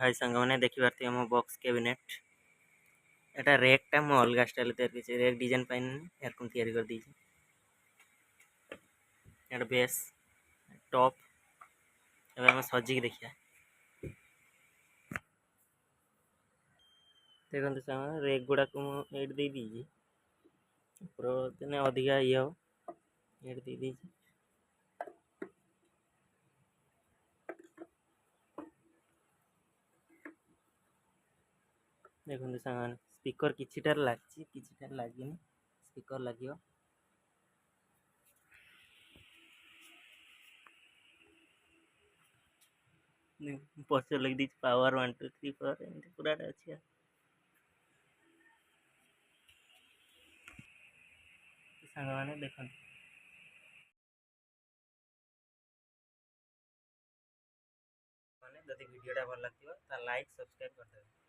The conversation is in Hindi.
भाई सांग मैंने देखी पार्थी मो बॉक्स कैबिनेट एटा रेकटा मो अलग स्टाइल तैयार कर रेक डिजाइन पाइन एरकम तैयारी कर दी एटा बेस टॉप एबे हम सजी देखिया देखते सामने रेक गुड़ा को एड दे दीजिए पूरा दिने अधिका ये हो एड दे दीजिए देखते सामान स्पीकर किछिटार लागछि किछिटार लागिनी स्पीकर लागियो पछे लग दी पावर 1 2 3 4 एंड पूरा अछि सांग माने देखन माने जदि वीडियोटा भल लागियो ता लाइक सब्सक्राइब कर देबे।